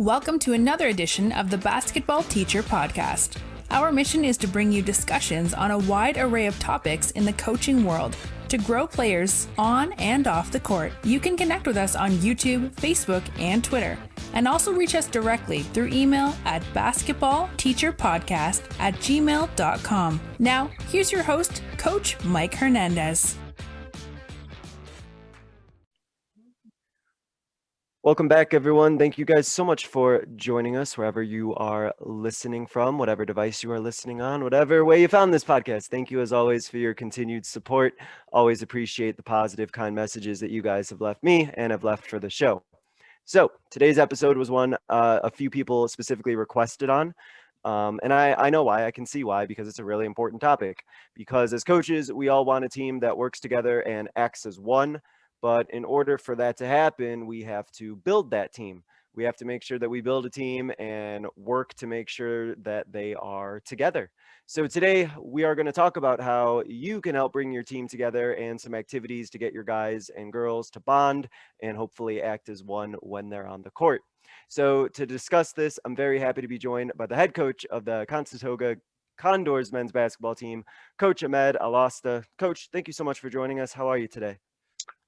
Welcome to another edition of the Basketball Teacher Podcast. Our mission is to bring you discussions on a wide array of topics in the coaching world to grow players on and off the court. You can connect with us on YouTube, Facebook, and Twitter, and also reach us directly through email at basketballteacherpodcast@gmail.com. Now, here's your host, Coach Mike Hernandez. Welcome back, everyone. Thank you guys so much for joining us wherever you are listening from, whatever device you are listening on, whatever way you found this podcast. Thank you, as always, for your continued support. Always appreciate the positive, kind messages that you guys have left me and have left for the show. So today's episode was one a few people specifically requested on. And I know why. I can see why, because it's a really important topic. Because as coaches, we all want a team that works together and acts as one. But in order for that to happen, we have to build that team. We have to make sure that we build a team and work to make sure that they are together. So today we are going to talk about how you can help bring your team together and some activities to get your guys and girls to bond and hopefully act as one when they're on the court. So to discuss this, I'm very happy to be joined by the head coach of the Conestoga Condors men's basketball team, Coach Ahman El-Osta. Coach, thank you so much for joining us. How are you today?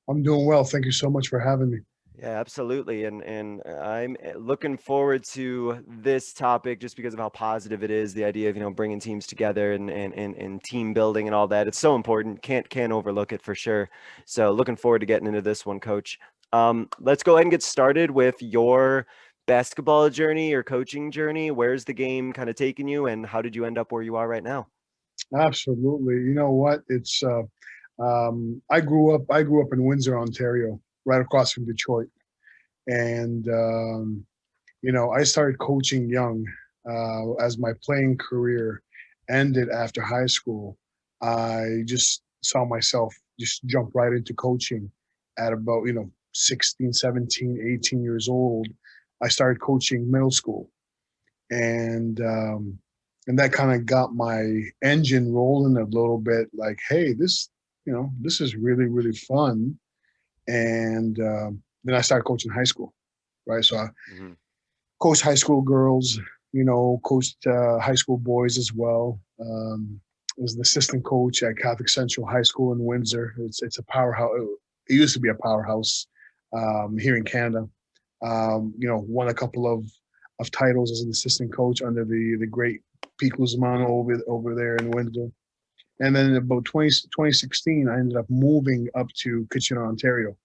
I'm doing well. Thank you so much for having me. Yeah, absolutely. And I'm looking forward to this topic just because of how positive it is. The idea of, bringing teams together and team building and all that. It's so important. Can't overlook it for sure. So looking forward to getting into this one, Coach. Let's go ahead and get started with your basketball journey or coaching journey. Where's the game kind of taking you, and how did you end up where you are right now? Absolutely. You know what? It's I grew up in Windsor, Ontario, right across from Detroit. And, I started coaching young. As my playing career ended after high school, I just saw myself just jump right into coaching at about, 16, 17, 18 years old. I started coaching middle school. And that kind of got my engine rolling a little bit, like, hey, this is really, really fun. And then I started coaching high school, right? So I coached high school girls, coached high school boys as well. Was an assistant coach at Catholic Central High School in Windsor. It's a powerhouse. It used to be a powerhouse here in Canada. Won a couple of titles as an assistant coach under the great Pete Guzman over there in Windsor. And then in about 2016, I ended up moving up to Kitchener, Ontario.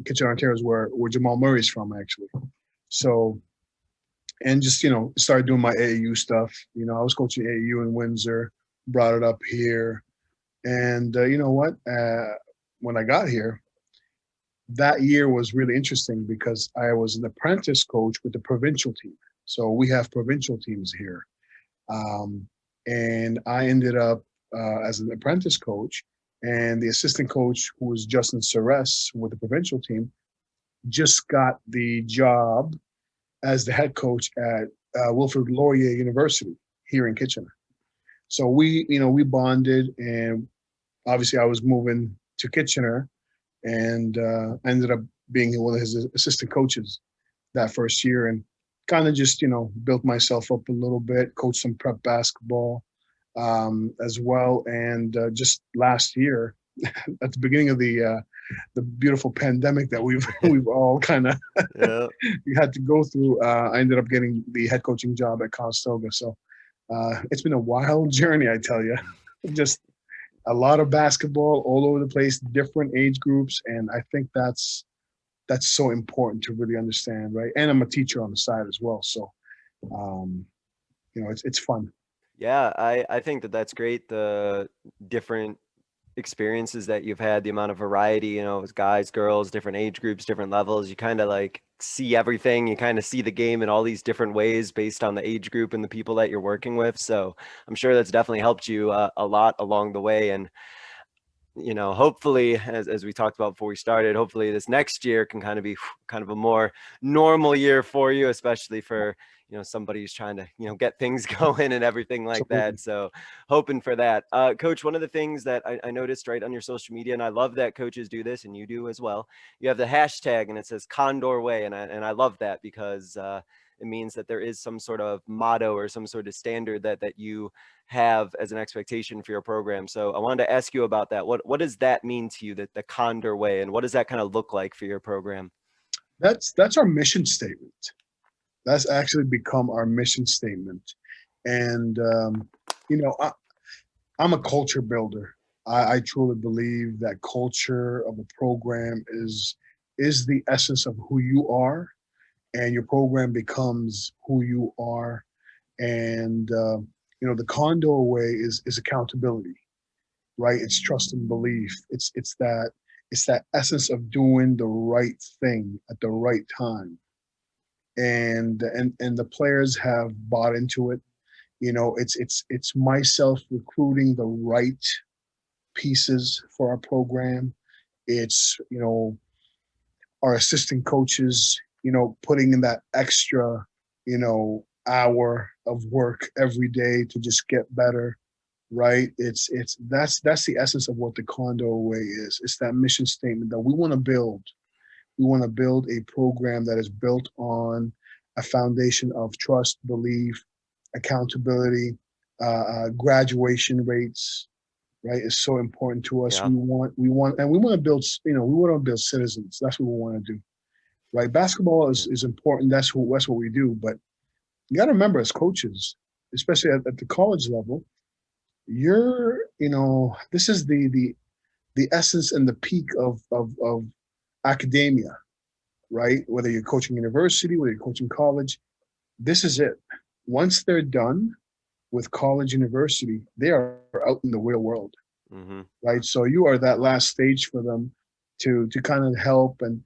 Kitchener, Ontario is where Jamal Murray's from, actually. So, and just, started doing my AAU stuff. I was coaching AAU in Windsor, brought it up here. And you know what? When I got here, that year was really interesting because I was an apprentice coach with the provincial team. So we have provincial teams here. And I ended up as an apprentice coach, and the assistant coach, who was Justin Ceres with the provincial team, just got the job as the head coach at Wilfrid Laurier University here in Kitchener. So we bonded, and obviously I was moving to Kitchener, and ended up being one of his assistant coaches that first year, and kind of just, built myself up a little bit, coached some prep basketball as well. And just last year, at the beginning of the beautiful pandemic that we've all kind of we had to go through, I ended up getting the head coaching job at Conestoga. So it's been a wild journey, I tell you. Just a lot of basketball all over the place, different age groups. And I think that's so important to really understand, right? And I'm a teacher on the side as well. So, it's fun. Yeah, I think that's great. The different experiences that you've had, the amount of variety, as guys, girls, different age groups, different levels, you kind of like see everything. You kind of see the game in all these different ways based on the age group and the people that you're working with. So I'm sure that's definitely helped you a lot along the way. And hopefully, as we talked about before we started, hopefully this next year can kind of be kind of a more normal year for you, especially for, somebody who's trying to, get things going and everything like Absolutely. that. So hoping for that. Coach, one of the things that I noticed right on your social media, and I love that coaches do this and you do as well, you have the hashtag and it says Condor Way. And I love that because it means that there is some sort of motto or some sort of standard that you have as an expectation for your program. So I wanted to ask you about that. What does that mean to you, that the Condor Way, and what does that kind of look like for your program? That's our mission statement. That's actually become our mission statement. And I'm a culture builder. I truly believe that culture of a program is the essence of who you are, and your program becomes who you are. And the Condor Way is accountability, right? It's trust and belief. It's that essence of doing the right thing at the right time. And the players have bought into it. It's myself recruiting the right pieces for our program. It's our assistant coaches, putting in that extra, hour of work every day to just get better, right? That's the essence of what the Condor Way is. It's that mission statement that we want to build. We want to build a program that is built on a foundation of trust, belief, accountability, graduation rates, right? Is so important to us. Yeah. And we want to build, we want to build citizens. That's what we want to do, right? Basketball is important. That's what we do. But you got to remember, as coaches, especially at the college level, this is the essence and the peak of academia, right? Whether you're coaching university, whether you're coaching college, this is it. Once they're done with college, university, they are out in the real world, Mm-hmm. right? So you are that last stage for them to kind of help and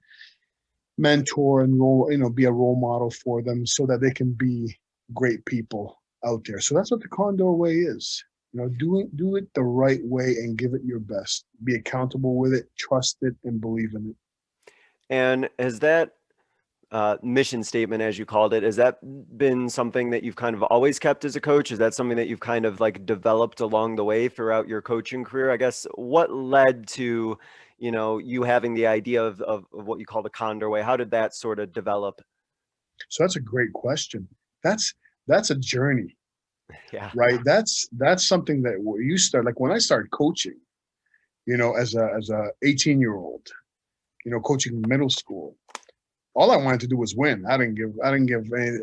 mentor and be a role model for them so that they can be great people out there. So that's what the Condor Way is. Do it the right way and give it your best. Be accountable with it, trust it, and believe in it. And has that mission statement, as you called it, has that been something that you've kind of always kept as a coach? Is that something that you've kind of like developed along the way throughout your coaching career? I guess what led to, you having the idea of what you call the Condor Way? How did that sort of develop? So that's a great question. That's a journey, Yeah. right? That's something that you start, like when I started coaching, as a 18-year-old, coaching middle school. All I wanted to do was win. I didn't give any,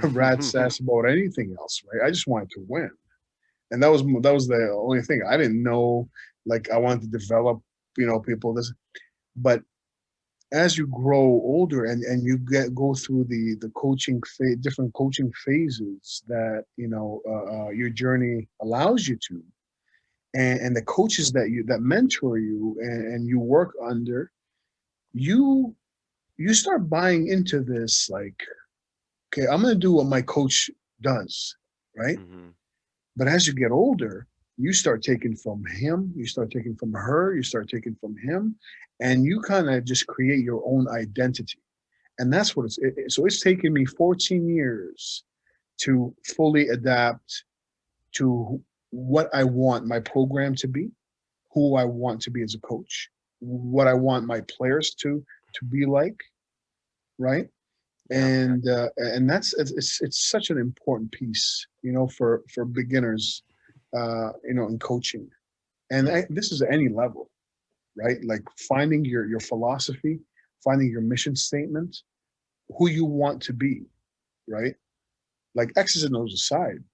rat's ass about anything else, right? I just wanted to win, and that was the only thing. I didn't know, like, I wanted to develop, people. But as you grow older and you go through the coaching different coaching phases that your journey allows you to, and the coaches that mentor you and you work under, you you start buying into this, like, okay, I'm going to do what my coach does, right? Mm-hmm. But as you get older, you start taking from him, you start taking from her, you start taking from him, and you kind of just create your own identity. And that's what so it's taken me 14 years to fully adapt to what I want my program to be, who I want to be as a coach, what I want my players to be like, right? Yeah. And that's it's such an important piece, for beginners, in coaching. And this is at any level, right? Like finding your philosophy, finding your mission statement, who you want to be, right? Like X's and O's aside,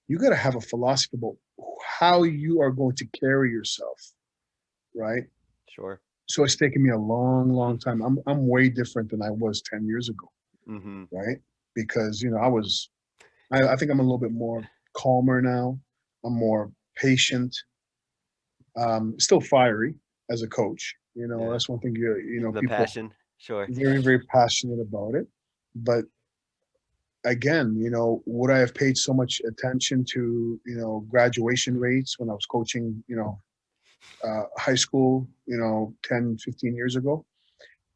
you got to have a philosophy about how you are going to carry yourself, right? Sure. So it's taken me a long, long time. I'm way different than I was 10 years ago, Mm-hmm. right? Because I think I'm a little bit more calmer now. I'm more patient. Still fiery as a coach. Yeah. That's one thing. The People passion. Sure. very, very passionate about it. But again, would I have paid so much attention to graduation rates when I was coaching, high school, 10, 15 years ago?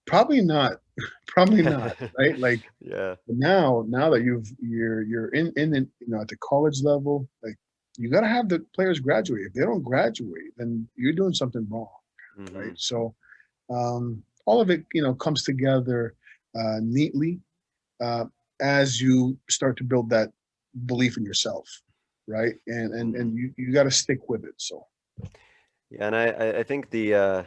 Probably not. Probably not, right? Like Yeah. now that you're in at the college level, like you got to have the players graduate. If they don't graduate, then you're doing something wrong, right? Hmm. So all of it, comes together neatly uh, as you start to build that belief in yourself, right? And Hmm. you got to stick with it. So Yeah, and I think at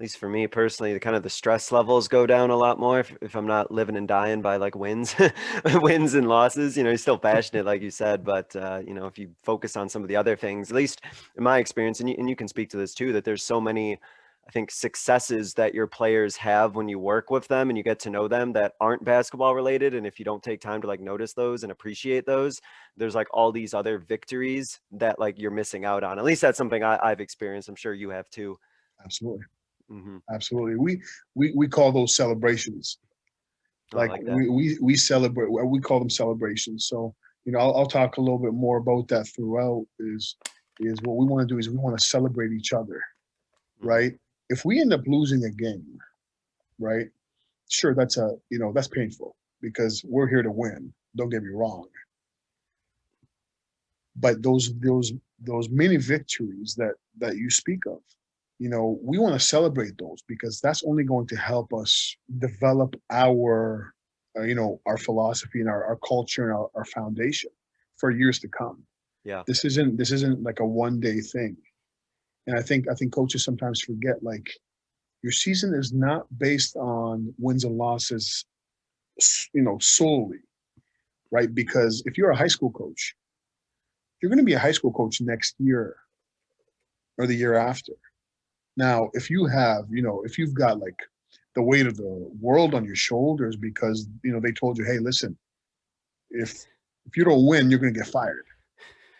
least for me personally, the kind of the stress levels go down a lot more if I'm not living and dying by like wins, wins and losses. You're still passionate, like you said, but if you focus on some of the other things, at least in my experience, and you can speak to this too, that there's so many, I think, successes that your players have when you work with them and you get to know them that aren't basketball related. And if you don't take time to like notice those and appreciate those, there's like all these other victories that like you're missing out on. At least that's something I've experienced. I'm sure you have too. absolutely, Hmm. absolutely. We call those celebrations. Oh, I Like like that. we celebrate. We call them celebrations. So I'll talk a little bit more about that throughout. Is what we want to do is we want to celebrate each other, Hmm. right? If we end up losing a game, right? Sure, that's painful because we're here to win. Don't get me wrong, but those mini victories that you speak of, we want to celebrate those because that's only going to help us develop our philosophy and our culture and our foundation for years to come. Yeah. This isn't like a one day thing. And I think coaches sometimes forget, like, your season is not based on wins and losses, solely, right? Because if you're a high school coach, you're going to be a high school coach next year or the year after. Now, if you've got like the weight of the world on your shoulders because they told you, hey, listen, if you don't win, you're going to get fired.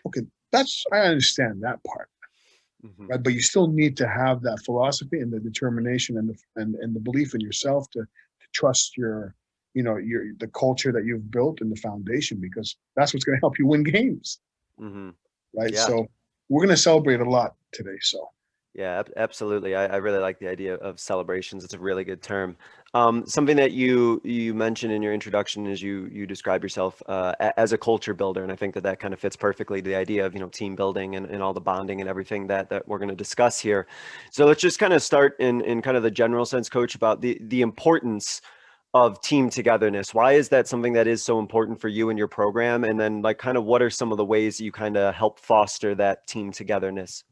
Okay, I understand that part, Hmm. right? But you still need to have that philosophy and the determination and the belief in yourself to trust the culture that you've built and the foundation, because that's what's going to help you win games, Hmm. right? Yeah. So we're going to celebrate a lot today. So Yeah, absolutely. I really like the idea of celebrations. It's a really good term. Something that you mentioned in your introduction is you describe yourself as a culture builder, and I think that kind of fits perfectly to the idea of team building and all the bonding and everything that we're going to discuss here. So let's just kind of start in kind of the general sense, Coach, about the importance of team togetherness. Why is that something that is so important for you and your program? And then like kind of what are some of the ways you kind of help foster that team togetherness?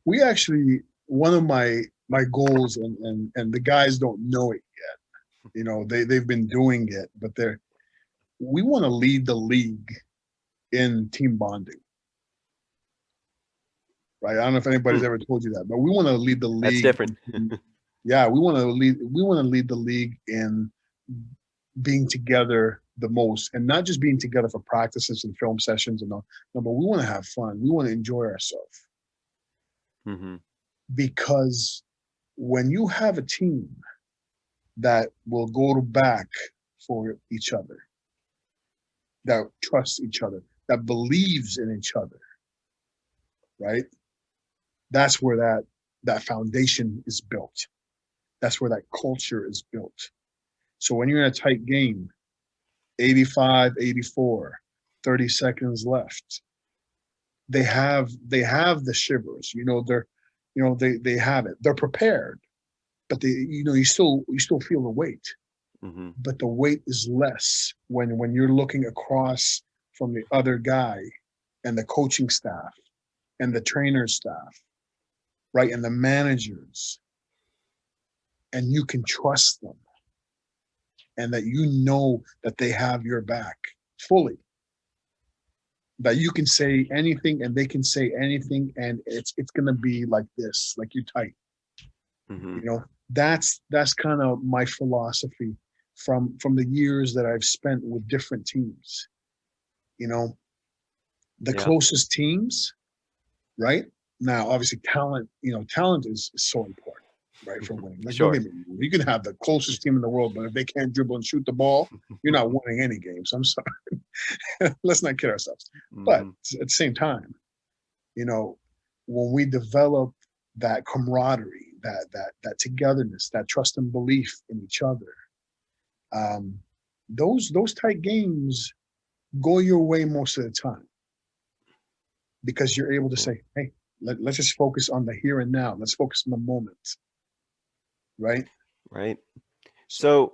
we actually, one of my goals, and the guys don't know it yet. They've been doing it, but we want to lead the league in team bonding, right? I don't know if anybody's Hmm, ever told you that, but we want to lead the that's league. different. Yeah, we want to lead the league in being together the most, and not just being together for practices and film sessions and all. No, but we want to have fun. We want to enjoy ourselves, Hmm. because when you have a team that will go to back for each other, that trusts each other, that believes in each other, right? That's where that foundation is built. That's where that culture is built. So when you're in a tight game, 85, 84, 30 seconds left, they have the shivers. They have it. They're prepared, but you still feel the weight. Hmm. But the weight is less when you're looking across from the other guy and the coaching staff and the trainer staff, right? And the managers, and you can trust them, and that that they have your back fully, that you can say anything and they can say anything, and it's going to be like this, like you're tight. Hmm. That's kind of my philosophy from the years that I've spent with different teams. you know the Yeah. closest teams, right? Now, obviously, talent is so important, right, for winning. Like, don't Sure. get me wrong, you can have the closest team in the world, but if they can't dribble and shoot the ball, you're not winning any games. I'm sorry. Let's not kid ourselves. But Hmm. at the same time, you know, when we develop that camaraderie, that togetherness, that trust and belief in each other. Those tight games go your way most of the time because you're able to say, hey, let's just focus on the here and now. Let's focus on the moment. Right. Right. So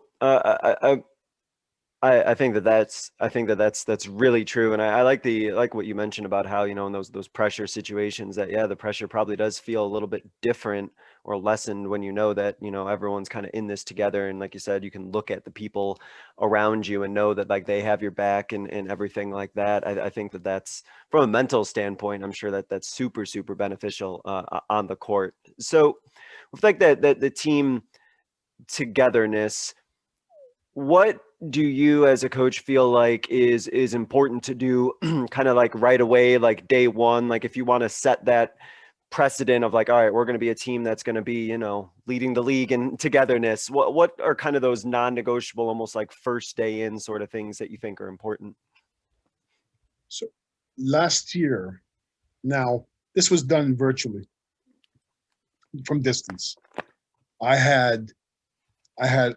I think that's really true, and I like what you mentioned about how, in those pressure situations, that the pressure probably does feel a little bit different or lessened when you know that everyone's kind of in this together, and like you said, you can look at the people around you and know that like they have your back and everything like that. I think that's, from a mental standpoint, I'm sure that's super beneficial on the court. So with like that the team togetherness, what do you as a coach feel like is important to do kind of like right away, like day one, like if you want to set that precedent of like, all right, we're going to be a team that's going to be, leading the league in togetherness. What are kind of those non-negotiable, almost like first day in sort of things that you think are important? So last year, now this was done virtually from distance. I had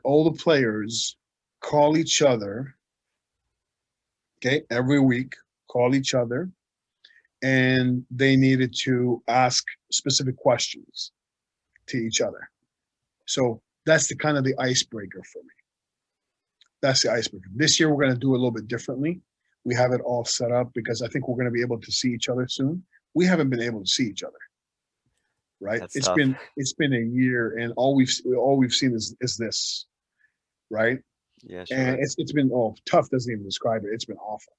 all the players call each other, okay, every week, call each other, and they needed to ask specific questions to each other. So that's the kind of the icebreaker for me. That's the icebreaker. This year we're going to do a little bit differently. We have it all set up because I think we're going to be able to see each other soon. We haven't been able to see each other, right? That's It's tough. been a year, and all we've seen is this, right? Yeah, sure. And it's been tough. Doesn't even describe it. It's been awful,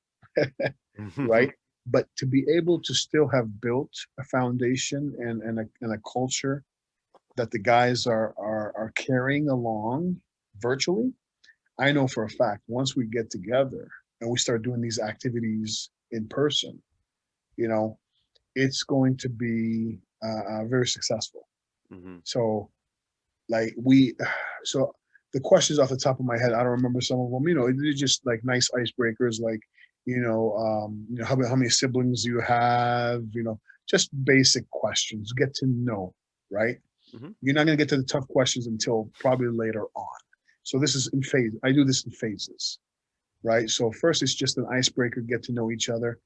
right? But to be able to still have built a foundation and a culture that the guys are carrying along virtually, I know for a fact once we get together and we start doing these activities in person, it's going to be very successful. So like so the questions off the top of my head, I don't remember some of them. They're just like nice icebreakers, like how many siblings do you have? Just basic questions. Get to know, right? You're not going to get to the tough questions until probably later on. So this is in phase. I do this in phases, right? So first, it's just an icebreaker, get to know each other,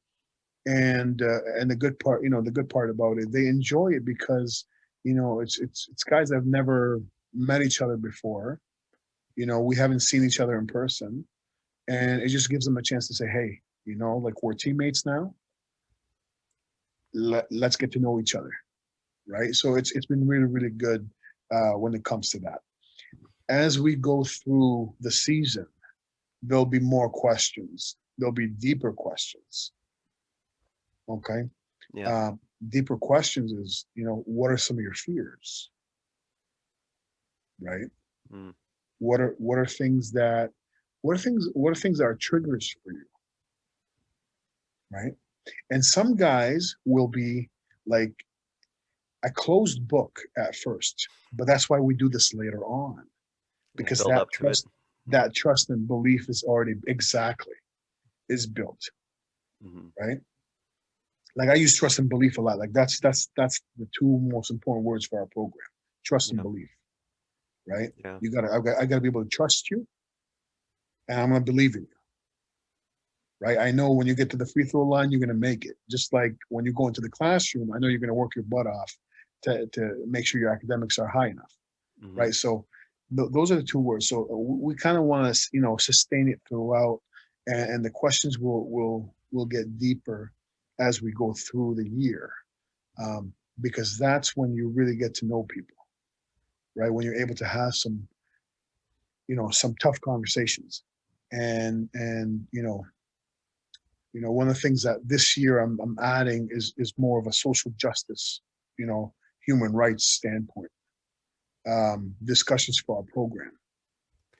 and the good part, the good part about it, they enjoy it because it's guys that have never met each other before. We haven't seen each other in person, and it just gives them a chance to say, hey, like we're teammates now. Let's get to know each other, right? So it's been really good when it comes to that. As we go through the season, there'll be more questions. There'll be deeper questions. Okay. Yeah. Deeper questions is, what are some of your fears? Right. What are things that are triggers for you? Right. And some guys will be like a closed book at first, but that's why we do this later on, because build up to it. That trust and belief is already built. Right. Like I use trust and belief a lot. Like that's the two most important words for our program: trust and belief. Right. Yeah. I gotta be able to trust you, and I'm gonna believe in you. Right. I know when you get to the free throw line, you're gonna make it. Just like when you go into the classroom, I know you're gonna work your butt off to make sure your academics are high enough. Right. So those are the two words. So we kind of want to sustain it throughout, and the questions will get deeper as we go through the year, because that's when you really get to know people, right? When you're able to have some tough conversations, and one of the things that this year I'm adding is more of a social justice, human rights standpoint, discussions for our program.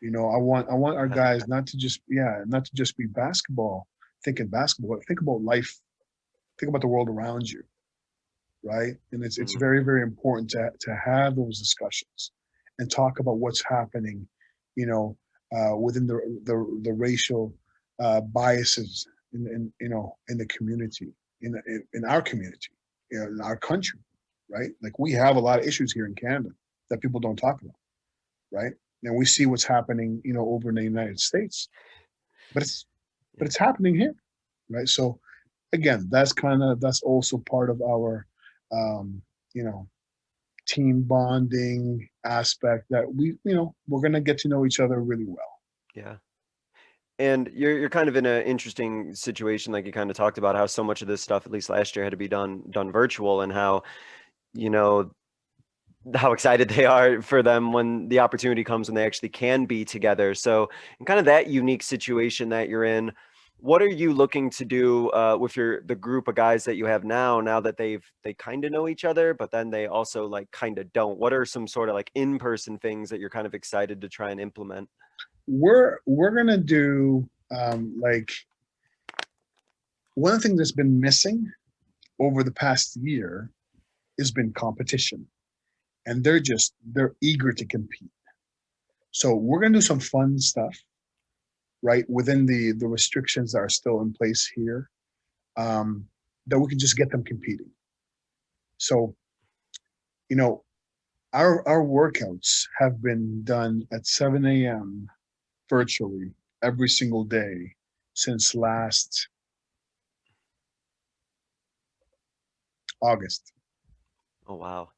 I want our guys not to just be basketball, think about life, think about the world around you, right? And it's very, very important to have those discussions and talk about what's happening, within the racial biases in the community, in our community, in our country, right? Like we have a lot of issues here in Canada that people don't talk about, right? And we see what's happening, over in the United States, but it's happening here, right? So again, that's also part of our, um, you know, team bonding aspect that we're gonna get to know each other really well. Yeah. And you're kind of in an interesting situation, like you kind of talked about how so much of this stuff, at least last year, had to be done virtual, and how, you know, how excited they are for them when the opportunity comes when they actually can be together. So in kind of that unique situation that you're in, what are you looking to do with the group of guys that you have now that they kind of know each other, but then they also like kind of don't? What are some sort of like in-person things that you're kind of excited to try and implement? We're gonna do like one of the things that's been missing over the past year has been competition, and they're eager to compete. So we're gonna do some fun stuff, right, within the restrictions that are still in place here, um, that we can just get them competing. So, you know, our workouts have been done at 7 a.m. virtually every single day since last August. Oh, wow.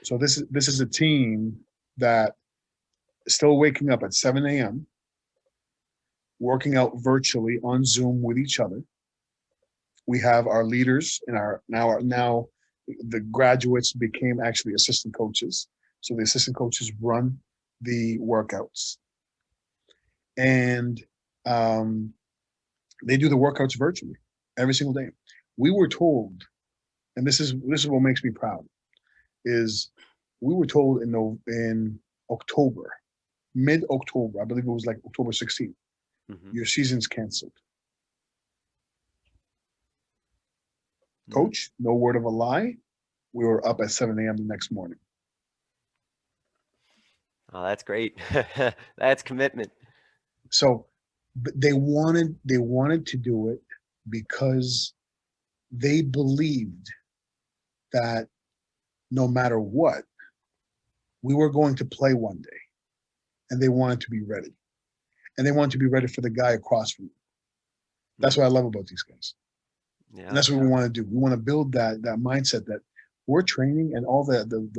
So this is a team that is still waking up at 7 a.m., working out virtually on Zoom with each other. We have our leaders and now the graduates became actually assistant coaches. So the assistant coaches run the workouts, and um, they do the workouts virtually every single day. We were told, and this is what makes me proud, is we were told in October, mid October, I believe it was like October 16th, Hmm. your season's canceled. Coach, no word of a lie. We were up at 7 a.m. the next morning. Oh, that's great. That's commitment. So but they wanted to do it because they believed that no matter what, we were going to play one day, and they wanted to be ready. And they wanted to be ready for the guy across from them. That's what I love about these guys. And Yeah. that's what we want to do. We want to build that mindset that we're training, and all the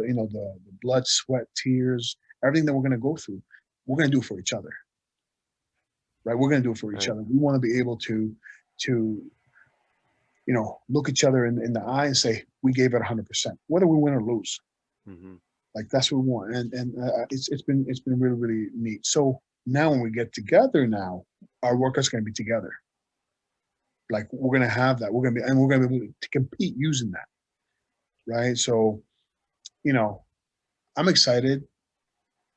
blood, sweat, tears, everything that we're going to go through, we're going to do it for each other, right? We're going to do it for each Right. other. We want to be able to look each other in the eye and say we gave it 100%, whether we win or lose. Hmm. Like that's what we want, and it's been really really neat. So now when we get together, now our workouts going to be together. Like we're going to have that. We're going to be able to compete using that, right? So you know, I'm excited.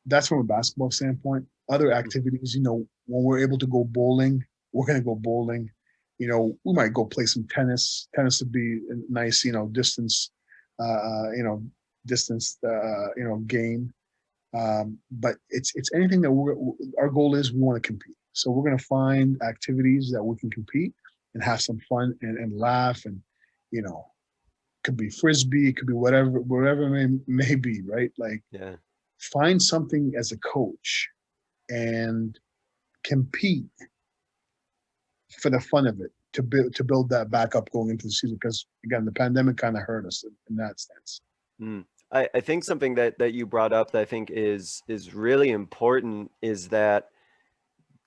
That's from a basketball standpoint. Other activities, when we're able to go bowling, we're going to go bowling. We might go play some tennis. Tennis would be a nice, distance, distance, game. But it's anything that our goal is we want to compete. So we're going to find activities that we can compete and have some fun and laugh, and you know, could be frisbee, it could be whatever it may be, right? Like Yeah. find something as a coach and compete for the fun of it, to build that back up going into the season, because again the pandemic kind of hurt us in that sense. Mm. I think something that you brought up that I think is really important is that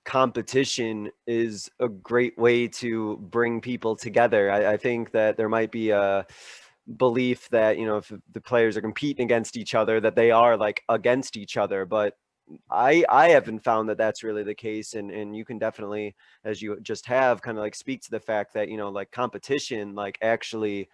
competition is a great way to bring people together. I think that there might be a belief that, if the players are competing against each other, that they are like against each other. But I haven't found that that's really the case. And you can definitely, as you just have, kind of like speak to the fact that, like competition, like actually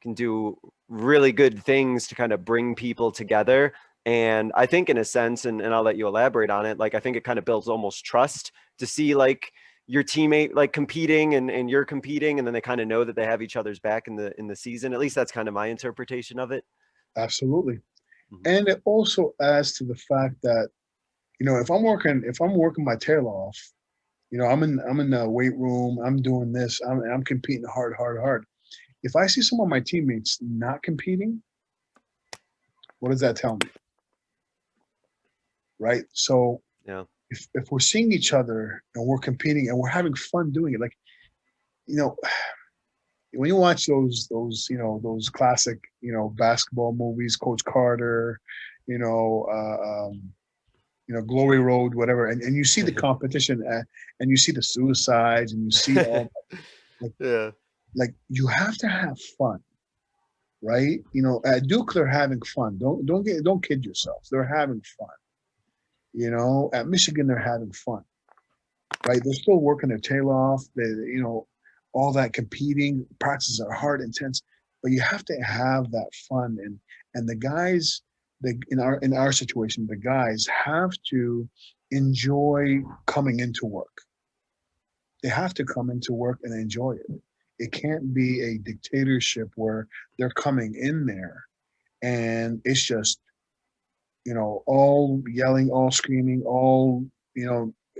can do really good things to kind of bring people together. And I think in a sense, and I'll let you elaborate on it, like I think it kind of builds almost trust to see like your teammate like competing and you're competing, and then they kind of know that they have each other's back in the season. At least that's kind of my interpretation of it. Absolutely. Mhm. And it also adds to the fact that, if I'm working my tail off, I'm in the weight room, I'm doing this, I'm competing hard, hard, hard. If I see some of my teammates not competing, What does that tell me? Right? So Yeah. if we're seeing each other and we're competing and we're having fun doing it, like, you know, when you watch those classic, basketball movies, Coach Carter, you know, Glory Road, whatever, and you see the competition and you see the suicides and you see all like Yeah. like you have to have fun, right? At Duke they're having fun. Don't kid yourselves. They're having fun. At Michigan they're having fun, right? They're still working their tail off. All that competing practices are hard, intense, but you have to have that fun. And the guys, in our situation, the guys have to enjoy coming into work. They have to come into work and enjoy it. It can't be a dictatorship where they're coming in there and it's just all yelling, all screaming, all,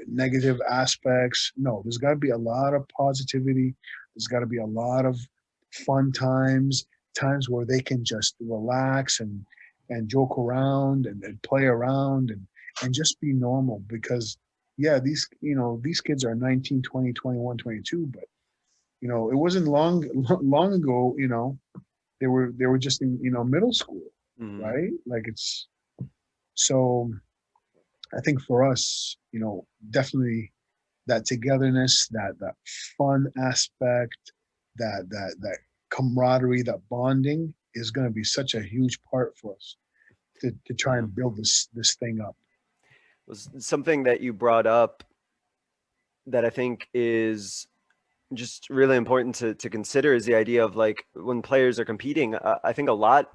negative aspects. No, there's got to be a lot of positivity. There's got to be a lot of fun times where they can just relax and joke around and play around and just be normal because yeah, these kids are 19, 20, 21, 22, but it wasn't long ago, they were just in, middle school, Mhm. right? Like it's so I think for us, definitely that togetherness, that fun aspect, that camaraderie, that bonding is going to be such a huge part for us to try Yeah. and build this thing up. Was something that you brought up that I think is just really important to consider is the idea of like when players are competing. I think a lot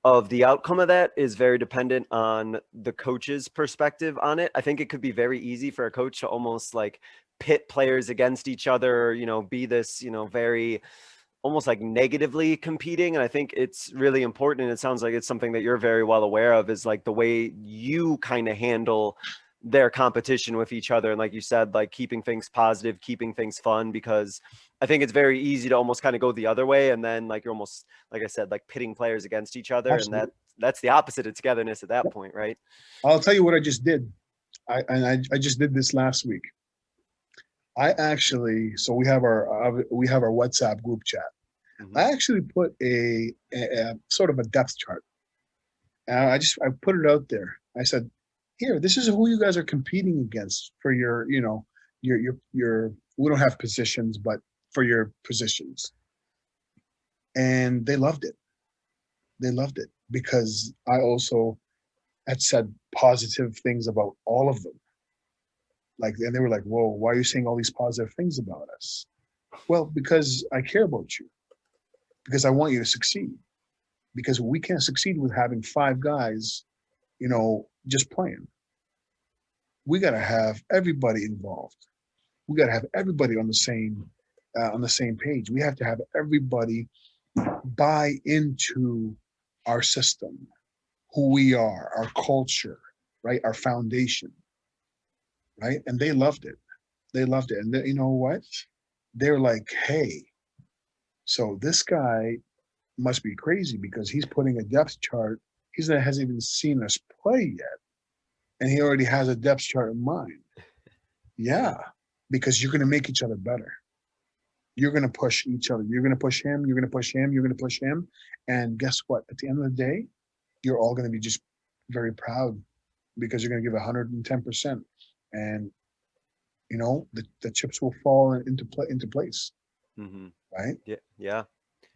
of the outcome of that is very dependent on the coach's perspective on it. I think it could be very easy for a coach to almost like pit players against each other, be this, very almost like negatively competing. And I think it's really important. And it sounds like it's something that you're very well aware of is like the way you kind of handle their competition with each other. And like you said, like keeping things positive, keeping things fun, because I think it's very easy to almost kind of go the other way. And then like you're almost, like I said, like pitting players against each other. And Absolutely. that's the opposite of togetherness at that point, right? I'll tell you what I just did. I just did this last week. I actually, so we have our WhatsApp group chat. Hmm. I actually put a sort of a depth chart. And I put it out there. I said, here, this is who you guys are competing against for your we don't have positions, but for your positions. And they loved it. They loved it because I also had said positive things about all of them. Like, and they were like, whoa, why are you saying all these positive things about us? Well, because I care about you, because I want you to succeed. Because we can't succeed with having five guys, just playing. We got to have everybody involved. We got to have everybody on the same page. We have to have everybody buy into our system, who we are, our culture, right, our foundation, right. And they loved it. They loved it, and you know what? They're like, hey, so this guy must be crazy because he's putting a depth chart. Hasn't even seen us play yet, and he already has a depth chart in mind. Yeah. Yeah, because you're going to make each other better. You're going to push each other. You're going to push him. You're going to push him. You're going to push him. And guess what? At the end of the day, you're all going to be just very proud because you're going to give 110%. And the chips will fall into place, Hmm. right? Yeah. Yeah.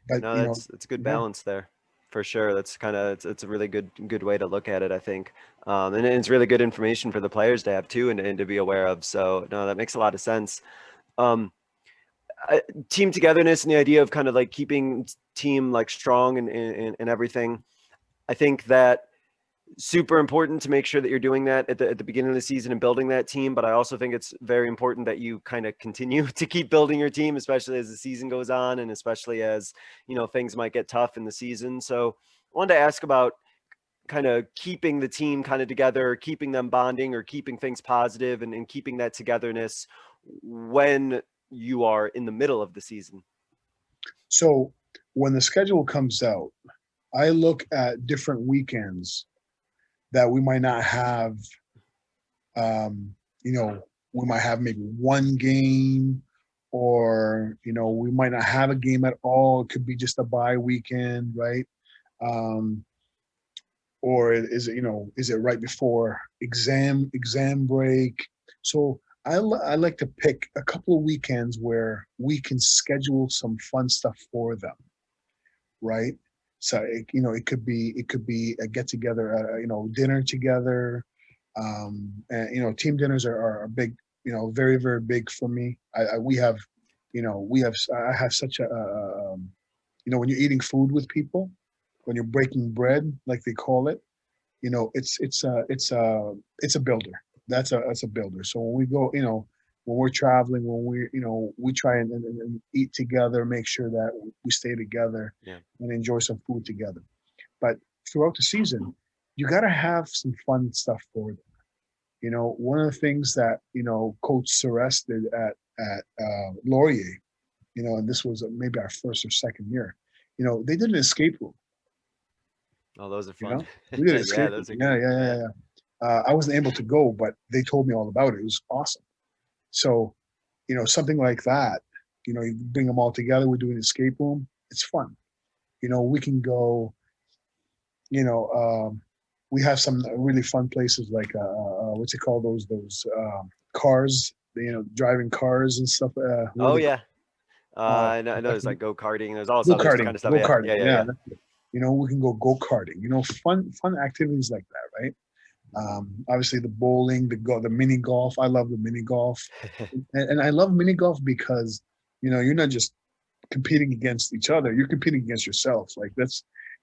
But No, it's a good yeah, balance there for sure. That's kind of it's a really good way to look at it, I think. And it's really good information for the players to have too and to be aware of. So no, that makes a lot of sense. Um, Team togetherness and the idea of kind of like keeping team like strong and everything. I think that super important to make sure that you're doing that at the beginning of the season and building that team. But I also think it's very important that you kind of continue to keep building your team, especially as the season goes on and especially as, things might get tough in the season. So I wanted to ask about kind of keeping the team kind of together, keeping them bonding or keeping things positive and keeping that togetherness when you are in the middle of the season. so when the schedule comes out, I look at different weekends that we might not have, you know, we might have maybe one game, or, you know, we might not have a game at all. It could be just a bye weekend, right? Um, or is it, you know, is it right before exam break? So I like to pick a couple of weekends where we can schedule some fun stuff for them, right? So you know, it could be a get together, you know, dinner together. And you know, team dinners are big, you know, very very big for me. We have, you know, I have such you know, when you're eating food with people, when you're breaking bread, like they call it, you know, it's a builder. That's a builder. So when we go, you know, when we're traveling, when we, you know, we try and eat together, make sure that we stay together Yeah. and enjoy some food together. But throughout the season, you got to have some fun stuff for them. You know, one of the things that, you know, Coach Ceres did at Laurier, you know, and this was maybe our first or second year, you know, they did an escape room. Oh, those are You fun. know, we did an Yeah, escape room. those are Yeah, good. yeah, yeah, Yeah. yeah. I wasn't able to go, but they told me all about it. It was awesome. So, you know, something like that, you know, you bring them all together. We do an escape room. It's fun. You know, we can go, you know, we have some really fun places like, what's it called? Those cars, you know, driving cars and stuff. What are Oh they called? yeah. I know there's like go-karting. There's all this Go other kind karting, of stuff. go Yeah. karting. Yeah. Yeah. Yeah. Yeah. You know, we can go karting, you know, fun activities like that. Right. Obviously the bowling, the mini golf. I love the mini golf, and I love mini golf because, you know, you're not just competing against each other; you're competing against yourself. Like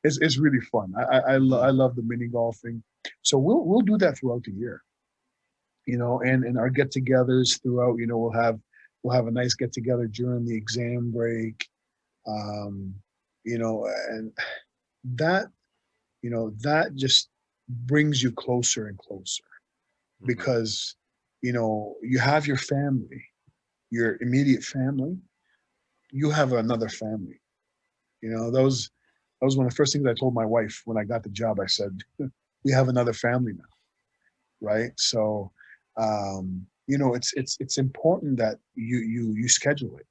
it's really fun. I Mhm. love the mini golfing. So we'll do that throughout the year, you know, and our get-togethers throughout. You know, we'll have a nice get-together during the exam break. Um, you know, and that, you know, that just brings you closer and closer, Mhm. because, you know, you have your family, your immediate family, you have another family. You know, that was one of the first things I told my wife when I got the job. I said, we have another family now, right? So, you know, it's important that you schedule it.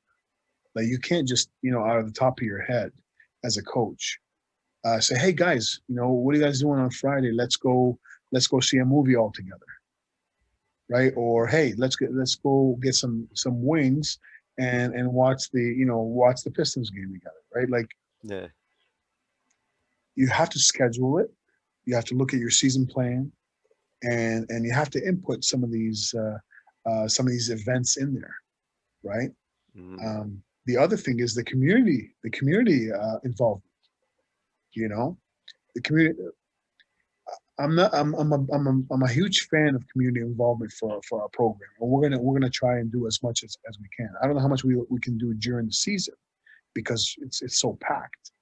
Like you can't just, you know, out of the top of your head as a coach, say, hey guys, you know, what are you guys doing on Friday? Let's go see a movie all together, right? Or hey, let's go get some wings and watch the, you know, watch the Pistons game together, right? Like Yeah. you have to schedule it. You have to look at your season plan, and you have to input some of these events in there, right? Mhm. The other thing is the community involvement. You know, the community. I'm not. I'm a huge fan of community involvement for our program, and we're gonna try and do as much as we can. I don't know how much we can do during the season because it's so packed,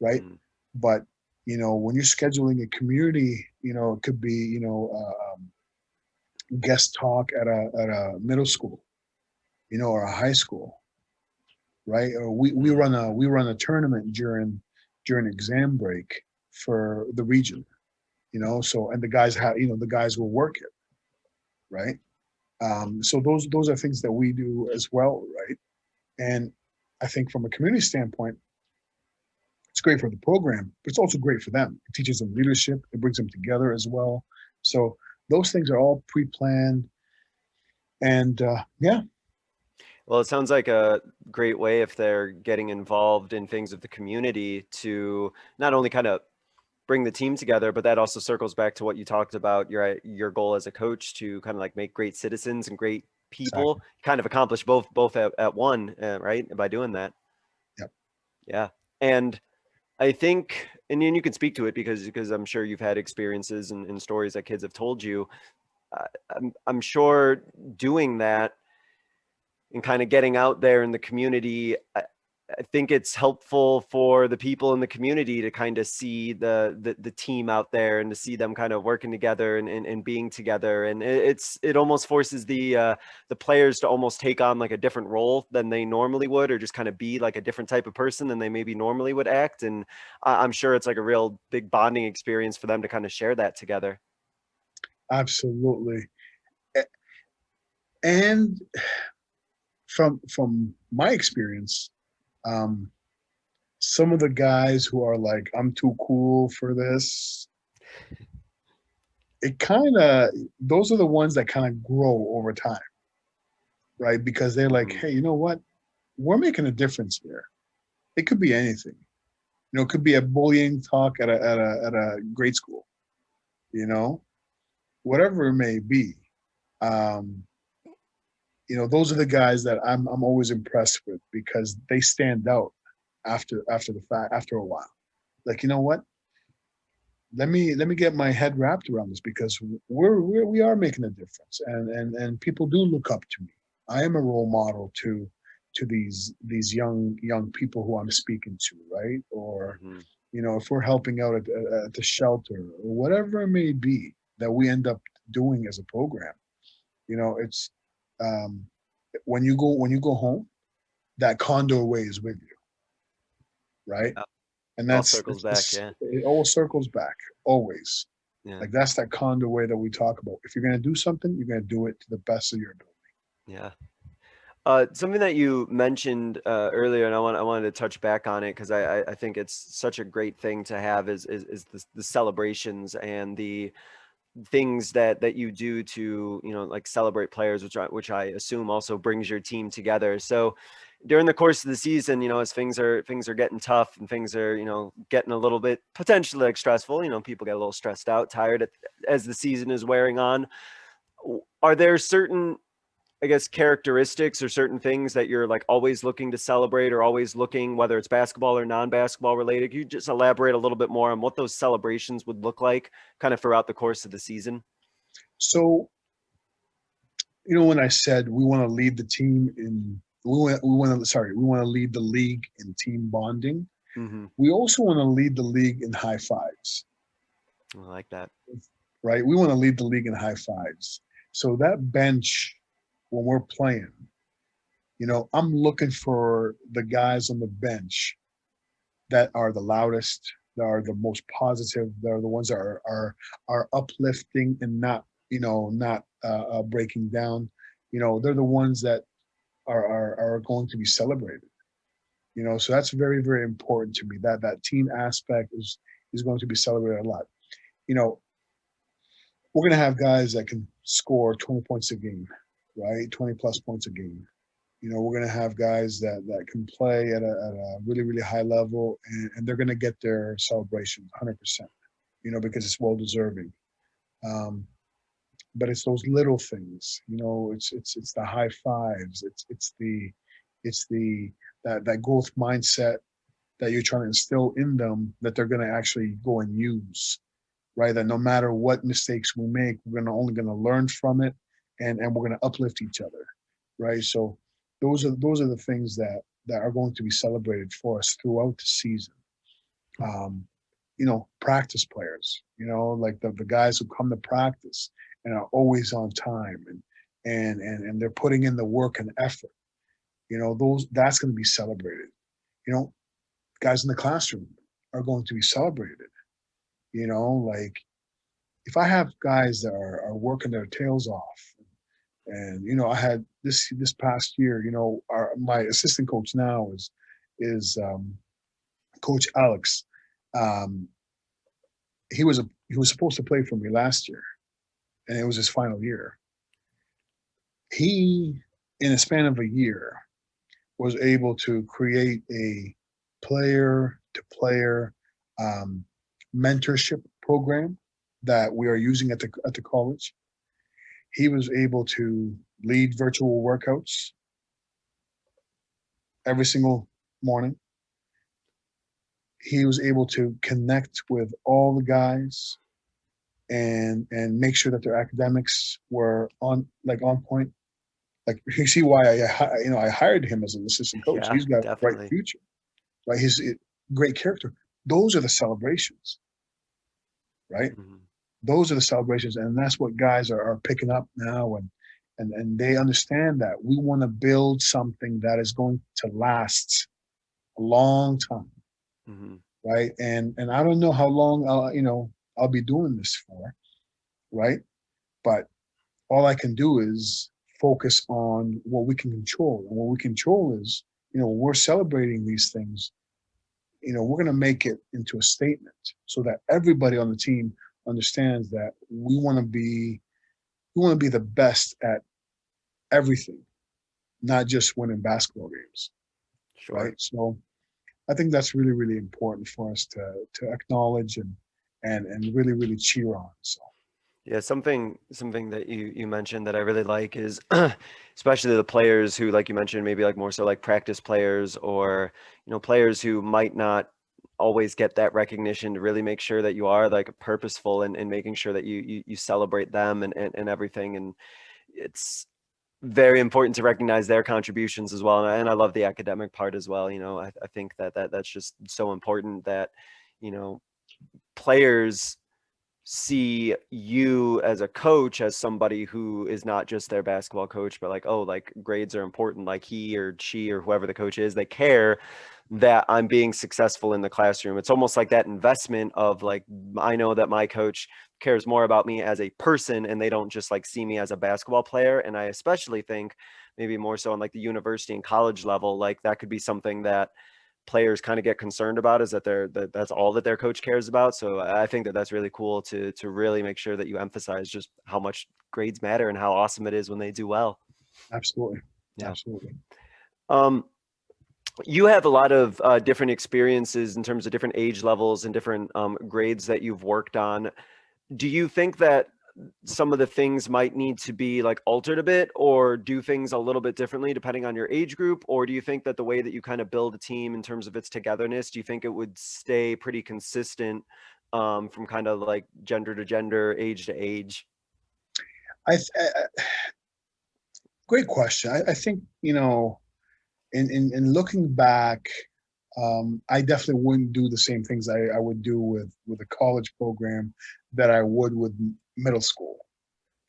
right? Mhm. But you know, when you're scheduling a community, you know, it could be, you know, guest talk at a middle school, you know, or a high school, right? Or Mhm. we run a tournament during exam break for the region, you know. So and the guys have, you know, the guys will work it, right? So those are things that we do as well, right? And I think from a community standpoint, it's great for the program, but it's also great for them. It teaches them leadership. It brings them together as well. So those things are all pre-planned, and yeah, Well, it sounds like a great way if they're getting involved in things of the community to not only kind of bring the team together, but that also circles back to what you talked about, your goal as a coach to kind of like make great citizens and great people, exactly. kind of accomplish both at one, right? By doing that. Yep. Yeah. And I think, and then you can speak to it because I'm sure you've had experiences and stories that kids have told you. I'm sure doing that and kind of getting out there in the community. I think it's helpful for the people in the community to kind of see the team out there and to see them kind of working together and being together. And it almost forces the players to almost take on like a different role than they normally would, or just kind of be like a different type of person than they maybe normally would act. And I'm sure it's like a real big bonding experience for them to kind of share that together. Absolutely. And from my experience, um, some of the guys who are like, I'm too cool for this, it kind of, those are the ones that kind of grow over time, right? Because they're like, Mhm. hey, you know what? We're making a difference here. It could be anything. You know, it could be a bullying talk at a grade school, you know, whatever it may be. Um, you know, those are the guys that I'm always impressed with because they stand out after the fact, after a while. Like, you know what? Let me get my head wrapped around this because we are making a difference, and people do look up to me. I am a role model to these young people who I'm speaking to, right? Or Mhm. you know, if we're helping out at the shelter or whatever it may be that we end up doing as a program, you know, it's um, when you go home, that condo away is with you, right? Yeah. And It all circles that's back. this, Yeah. it all circles back always. Yeah. Like that's that condo way that we talk about. If you're gonna do something, you're gonna do it to the best of your ability. Yeah. Something that you mentioned earlier, and I wanted to touch back on it because I think it's such a great thing to have is the celebrations and the things that you do to, you know, like celebrate players, which I assume also brings your team together. So during the course of the season, you know, as things are getting tough and things are, you know, getting a little bit potentially like stressful, you know, people get a little stressed out, tired as the season is wearing on. Are there certain, I guess, characteristics or certain things that you're like always looking to celebrate or always looking, whether it's basketball or non-basketball related? Can you just elaborate a little bit more on what those celebrations would look like kind of throughout the course of the season? So, you know, when I said we want to lead the team in we want to lead the league in team bonding. Hmm. We also want to lead the league in high fives, I like that. right? We want to lead the league in high fives. So that bench when we're playing, you know, I'm looking for the guys on the bench that are the loudest, that are the most positive, that are the ones that are uplifting and not, you know, not breaking down. You know, they're the ones that are going to be celebrated. You know, so that's very very important to me. That team aspect is going to be celebrated a lot. You know, we're going to have guys that can score 20 points a game, right? 20 plus points a game. You know, we're going to have guys that can play at a really, really high level, and they're going to get their celebration 100%, you know, because it's well deserving. Um, but it's those little things, you know, it's the high fives, it's the that growth mindset that you're trying to instill in them that they're going to actually go and use, right? That no matter what mistakes we make, we're only going to learn from it, and we're going to uplift each other, right? So those are the things that are going to be celebrated for us throughout the season. Um, you know, practice players, you know, like the guys who come to practice and are always on time and they're putting in the work and effort. You know, that's going to be celebrated. You know, guys in the classroom are going to be celebrated. You know, like if I have guys that are working their tails off, and you know, I had this past year, you know, my assistant coach now is Coach Alex. Um, he was supposed to play for me last year, and it was his final year. He, in a span of a year, was able to create a player to player mentorship program that we are using at the college. He was able to lead virtual workouts every single morning. He was able to connect with all the guys and make sure that their academics were on point. Like you see why I hired him as an assistant coach. Yeah, He's got a bright definitely. future, right? Great character. Those are the celebrations, right? Mhm. Those are the celebrations, and that's what guys are picking up now, and they understand that we want to build something that is going to last a long time, Mhm. right? And I don't know how long I'll be doing this for, right? But all I can do is focus on what we can control. And what we control is, when we're celebrating these things, we're going to make it into a statement so that everybody on the team understands that we want to be the best at everything, not just winning basketball games, right? Sure. So I think that's really, really important for us to acknowledge and really, really cheer on. So Yeah, something that you mentioned that I really like is especially the players who, like you mentioned, maybe like more so like practice players, or players who might not always get that recognition, to really make sure that you are like purposeful and making sure that you celebrate them and everything. And it's very important to recognize their contributions as well. And I love the academic part as well. I think that's just so important that you know players see you as a coach as somebody who is not just their basketball coach, but like, oh, like grades are important, like he or she or whoever the coach is, they care that I'm being successful in the classroom. It's almost like that investment of like, I know that my coach cares more about me as a person, and they don't just like see me as a basketball player. And I especially think maybe more so on like the university and college level, like that could be something that players kind of get concerned about, is that that's all that their coach cares about. So I think that that's really cool to really make sure that you emphasize just how much grades matter and how awesome it is when they do well. absolutely, Yeah. absolutely. Um, you have a lot of different experiences in terms of different age levels and different grades that you've worked on. Do you think that some of the things might need to be like altered a bit, or do things a little bit differently depending on your age group? Or do you think that the way that you kind of build a team in terms of its togetherness, do you think it would stay pretty consistent from kind of like gender to gender, age to age? Great question. I think in looking back, I definitely wouldn't do the same things I would do with a college program that I would with middle school,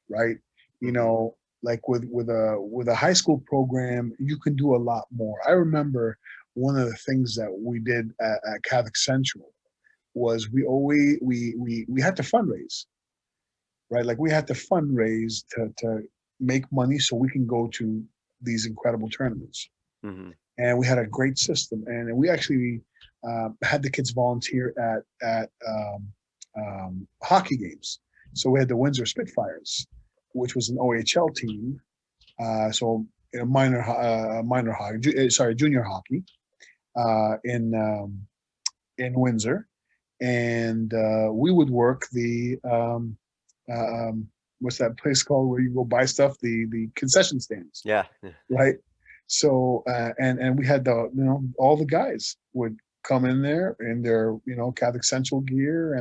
right? Hmm. Like with a high school program, you can do a lot more. I remember one of the things that we did at Catholic Central was we always we had to fundraise, right? Like we had to fundraise to make money so we can go to these incredible tournaments. Hmm. And we had a great system, and we actually had the kids volunteer at hockey games. So we had the Windsor Spitfires, which was an OHL team. So minor hockey, sorry, junior hockey uh, in um, in Windsor, and we would work the what's that place called where you go buy stuff? The concession stands, Yeah. Yeah. right? So and we had all the guys would come in there in their Catholic Central gear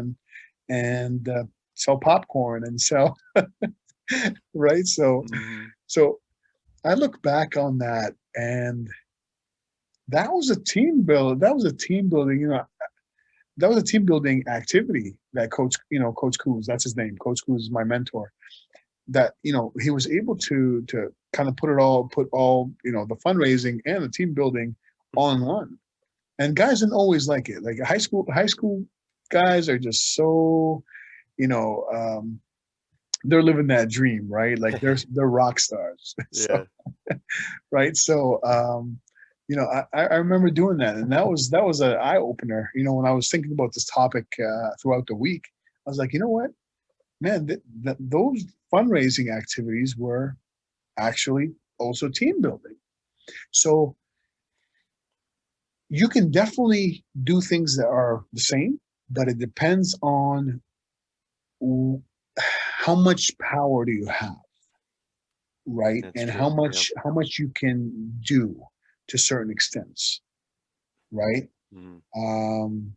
and sell popcorn and sell right. So Hmm. so I look back on that, and that was a team build. That was a team building. That was a team building activity that Coach Kuz, that's his name. Coach Kuz is my mentor. That he was able to kind of put all the fundraising and the team building on one. And guys didn't always like it. Like high school guys are just so you know um, they're living that dream, right? Like they're rock stars. So Yeah. right. So I remember doing that, and that was an eye opener. When I was thinking about this topic throughout the week, I was like, you know what, man, those fundraising activities were actually also team building. So you can definitely do things that are the same, but it depends on how much power do you have, right? That's And true. how Yeah. much you can do to certain extents, right? Hmm. Um,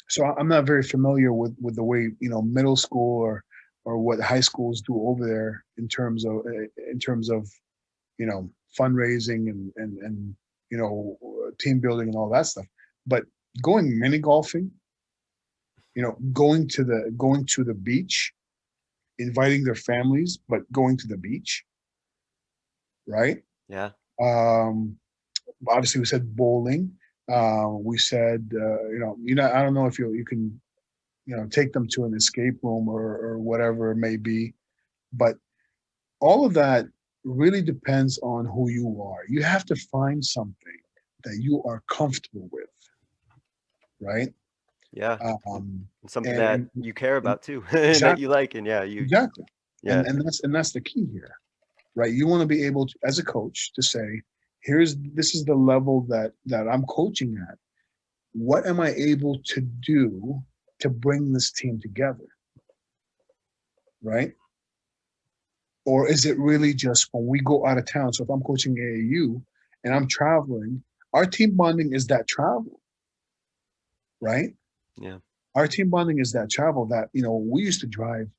so I'm not very familiar with the way middle school or what high schools do over there in terms of fundraising and team building and all that stuff. But going mini golfing, going to the beach, inviting their families, but going to the beach, right? Yeah. Obviously, we said bowling. We said, I don't know if you can, take them to an escape room or whatever it may be, but all of that really depends on who you are. You have to find something that you are comfortable with, right? Yeah. Um, And something and, that and, you care and about too, and that you exactly, like, and exactly, yeah. and that's the key here, right? You want to be able to, as a coach, to say, this is the level that I'm coaching at. What am I able to do to bring this team together, right? Or is it really just when we go out of town? So if I'm coaching AAU and I'm traveling, our team bonding is that travel, right? Yeah. Our team bonding is that travel that, we used to drive.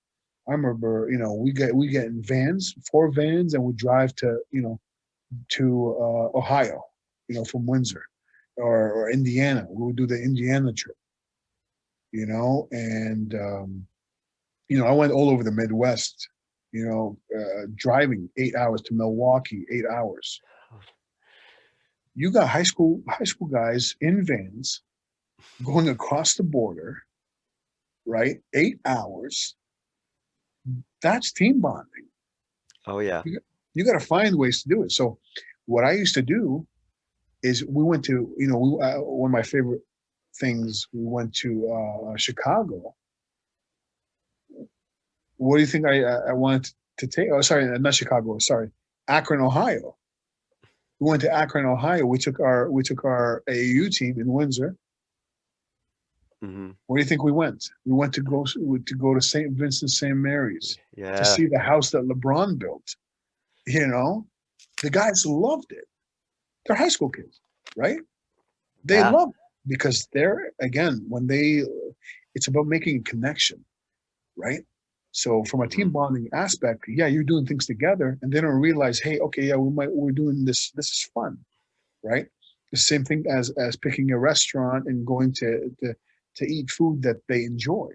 I remember, we get in vans, 4 vans, and we drive to Ohio, from Windsor or Indiana. We would do the Indiana trip, and I went all over the Midwest, driving 8 hours to Milwaukee, 8 hours. You got high school guys in vans going across the border, right? 8 hours. That's team bonding. Oh yeah. You got to find ways to do it. So, what I used to do is we went to, one of my favorite things. We went to Chicago. What do you think I wanted to take? Oh, sorry, not Chicago. Sorry, Akron, Ohio. We went to Akron, Ohio. We took our AAU team in Windsor. Hmm. Where do you think we went? We went to go to St. Vincent St. Mary's to Yeah. see the house that LeBron built. The guys loved it. They're high school kids, right? They Yeah. love it because they're, again, it's about making a connection, right? So from a team Hmm. bonding aspect, yeah, you're doing things together, and they don't realize, hey, okay, yeah, we're doing this. This is fun, right? The same thing as picking a restaurant and going to eat food that they enjoy.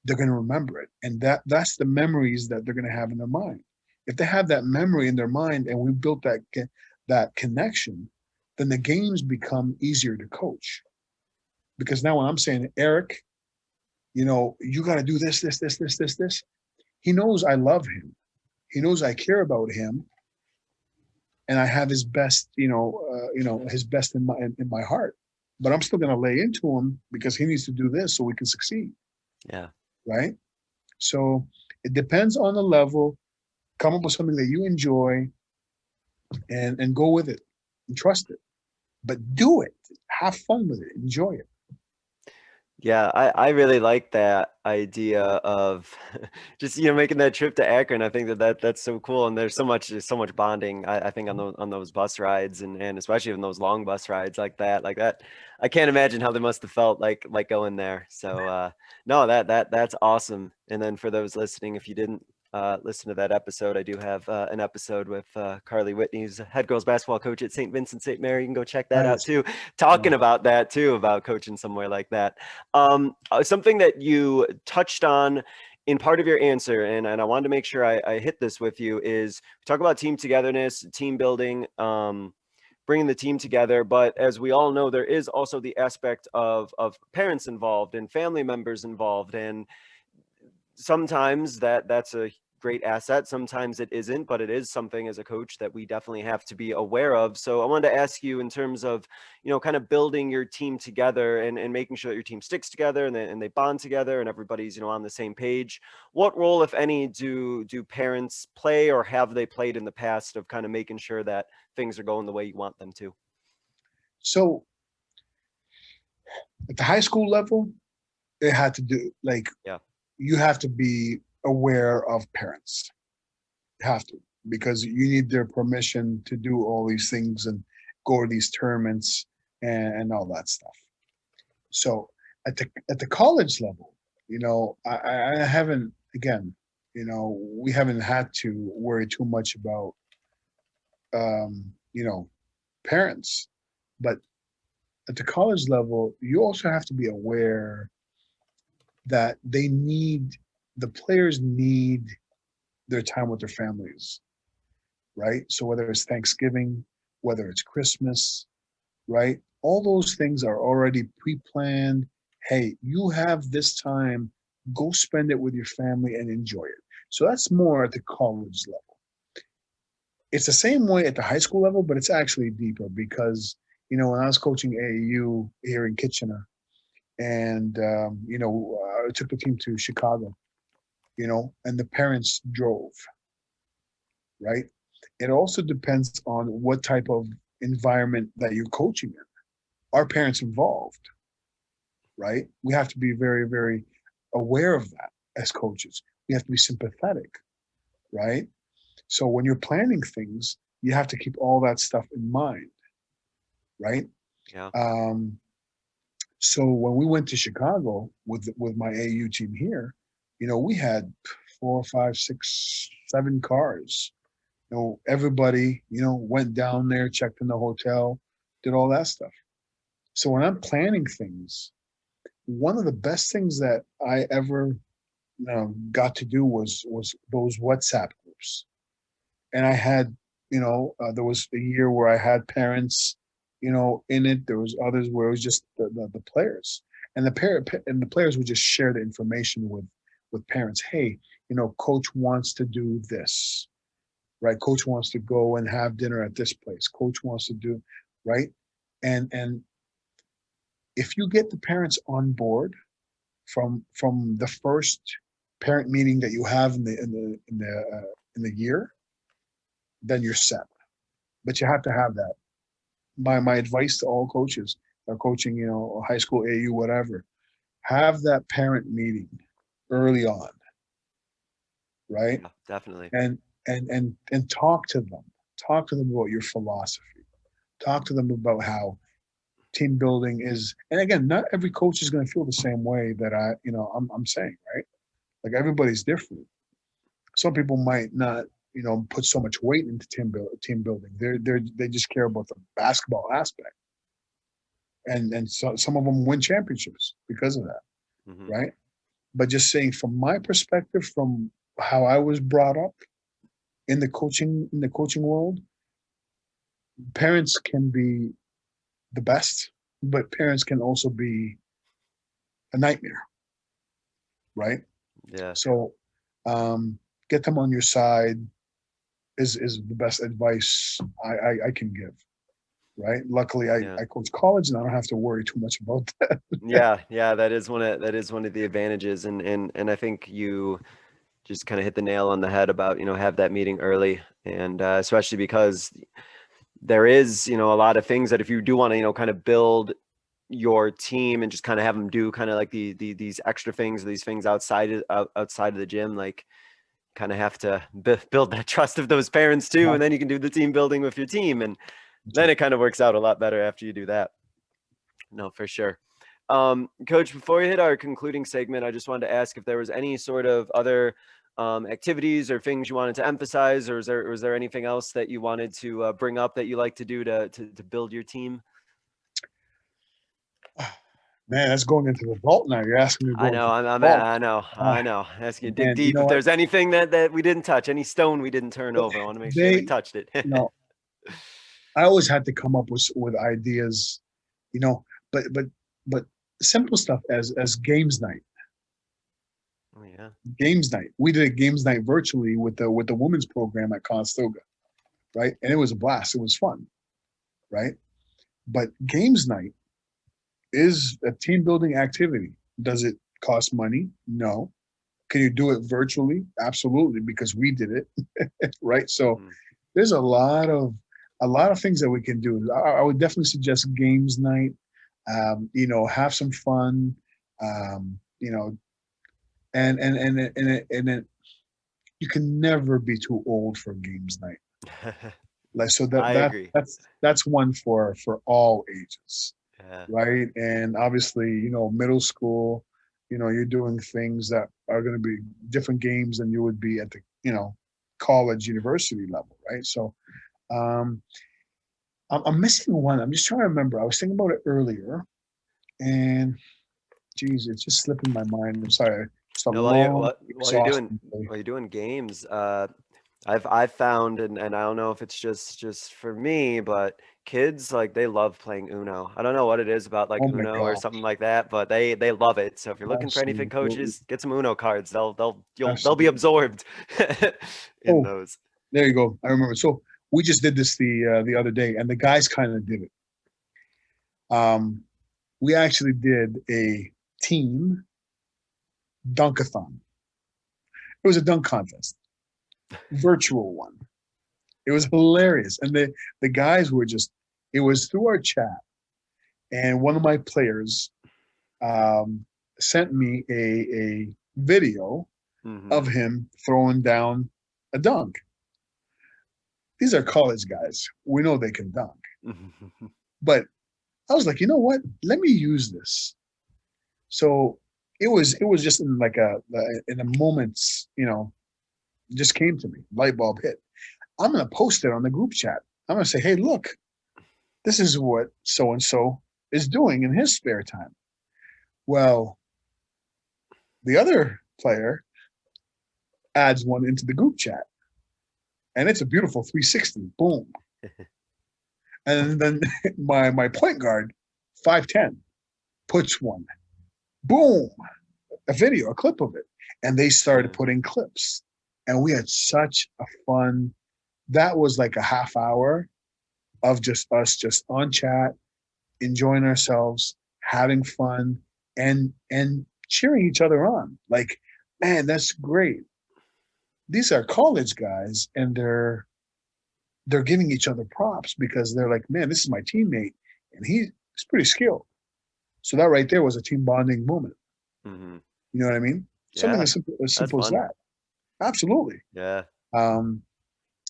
They're going to remember it, and that's the memories that they're going to have in their mind. If they have that memory in their mind, and we built that connection, then the games become easier to coach. Because now when I'm saying, Eric, you got to do this. He knows I love him. He knows I care about him, and I have his best, his best in my heart. But I'm still going to lay into him because he needs to do this so we can succeed, Yeah. right? So it depends on the level. Come up with something that you enjoy, and go with it and trust it. But do it. Have fun with it. Enjoy it. Yeah, I really like that idea of just making that trip to Akron. I think that's so cool, and there's so much bonding. I think on those bus rides, and especially on those long bus rides like that. I can't imagine how they must have felt like going there. So no, that's awesome. And then for those listening, if you didn't listen to that episode, I do have an episode with Carly Whitney, who's head girls basketball coach at St. Vincent St. Mary. You can go check that out Nice. too. Yeah. Talking about that too, about coaching somewhere like that. Something that you touched on in part of your answer, and I wanted to make sure I hit this with you, is we talk about team togetherness, team building, bringing the team together. But as we all know, there is also the aspect of parents involved and family members involved, and sometimes that's a great asset, sometimes it isn't, but it is something as a coach that we definitely have to be aware of. So I wanted to ask you, in terms of kind of building your team together, and making sure that your team sticks together, and they bond together, and everybody's on the same page, what role, if any, do parents play, or have they played in the past, of kind of making sure that things are going the way you want them to? So at the high school level, it had to do, like, Yeah. you have to be aware of parents. You have to, because you need their permission to do all these things and go to these tournaments and all that stuff. So at the college level, I haven't, again, we haven't had to worry too much about you know, parents, but at the college level, you also have to be aware that the players need their time with their families, right? So whether it's Thanksgiving, whether it's Christmas, right? All those things are already pre-planned. Hey, you have this time, go spend it with your family and enjoy it. So that's more at the college level. It's the same way at the high school level, but it's actually deeper because, when I was coaching AAU here in Kitchener, and I took the team to Chicago, and the parents drove, right? It also depends on what type of environment that you're coaching in. Are parents involved, right? We have to be very, very aware of that as coaches. We have to be sympathetic, right? So when you're planning things, you have to keep all that stuff in mind, right? Yeah. So when we went to Chicago with my AU team here, we had 4, 5, 6, 7 cars. Everybody, went down there, checked in the hotel, did all that stuff. So when I'm planning things, one of the best things that I ever got to do was those WhatsApp groups. And I had, there was a year where I had parents, in it. There was others where it was just the players, and the players would just share the information with parents. Hey, coach wants to do this, right? Coach wants to go and have dinner at this place. Coach wants to do, right? And if you get the parents on board from the first parent meeting that you have in the year, then you're set. But you have to have that. My advice to all coaches that are coaching, high school, AU, whatever, have that parent meeting early on, right? Yeah, definitely. And talk to them. Talk to them about your philosophy. Talk to them about how team building is. And again, not every coach is going to feel the same way that I'm saying, right? Like everybody's different. Some people might not, put so much weight into team building. They just care about the basketball aspect, and so some of them win championships because of that, Hmm. right? But just saying from my perspective, from how I was brought up in the coaching world, parents can be the best, but parents can also be a nightmare, right? Yeah. So get them on your side is the best advice I can give. Right. Luckily, Yeah. I coach college and I don't have to worry too much about that. Yeah, that is one of the advantages, and I think you just kind of hit the nail on the head about, have that meeting early, and especially because there is, a lot of things that if you do want to, kind of build your team and just kind of have them do kind of like these extra things, these things outside of the gym, like kind of have to build that trust of those parents too, and then you can do the team building with your team, and then it kind of works out a lot better after you do that. No, for sure. Coach, before we hit our concluding segment, I just wanted to ask if there was any sort of other activities or things you wanted to emphasize, or was there anything else that you wanted to bring up that you like to do to build your team? Man, that's going into the vault now. You're asking me to I go into know, the I'm vault. I know, Uh, I know. Asking you to dig man, you deep. know If what? there's anything that we didn't touch, any stone we didn't turn over, I want to make sure we They, touched it. you know, I always had to come up with ideas, you know, but but but simple stuff as games night. Oh yeah. Games night. We did a games night virtually with the women's program at Conestoga, right? And it was a blast. It was fun, right? But games night is a team building activity. Does it cost money? No. Can you do it virtually? Absolutely, because we did it, right? So Mhm. there's a lot of things that we can do. I would definitely suggest games night. Have some fun. You know, and you can never be too old for games night. Like so that I that agree. that's one for all ages, Yeah. right? And obviously, middle school, you're doing things that are going to be different games than you would be at the college, university level, right? So Um, I'm missing one. I'm just trying to remember. I was thinking about it earlier, and geez, it's just slipping my mind. I'm sorry. It's a No, while you're long, while you're doing exhausting day. while you're doing games, I've found, and I don't know if it's just for me, but kids like they love playing Uno. I don't know what it is about like Oh my Uno or God. something like that, but they love it. So if you're looking for anything, Absolutely. coaches, get some Uno cards. They'll be Absolutely. absorbed in Oh, those. there you go. I remember. So we just did this the other day, and the guys kind of did it. Um, we actually did a team dunkathon. It was a dunk contest, virtual one. It was hilarious, and the guys were just. It was through our chat, and one of my players um, sent me a video Hmm. of him throwing down a dunk. These are college guys. We know they can dunk, but I was like, you know what? Let me use this. So it was just in like in a moment's, just came to me, light bulb hit. I'm gonna post it on the group chat. I'm gonna say, hey, look, this is what so and so is doing in his spare time. Well, the other player adds one into the group chat, and it's a beautiful 360. Boom. And then my point guard, 5'10", puts one. Boom. A video, a clip of it. And they started Yeah. putting clips. And we had such a fun, that was like a half hour of just us just on chat, enjoying ourselves, having fun, and cheering each other on. Like, man, that's great. These are college guys, and they're giving each other props because they're like, man, this is my teammate, and he's pretty skilled. So that right there was a team bonding moment. Hmm. You know what I mean? Something Yeah, as that's simple as fun. that. Absolutely. Yeah. Um,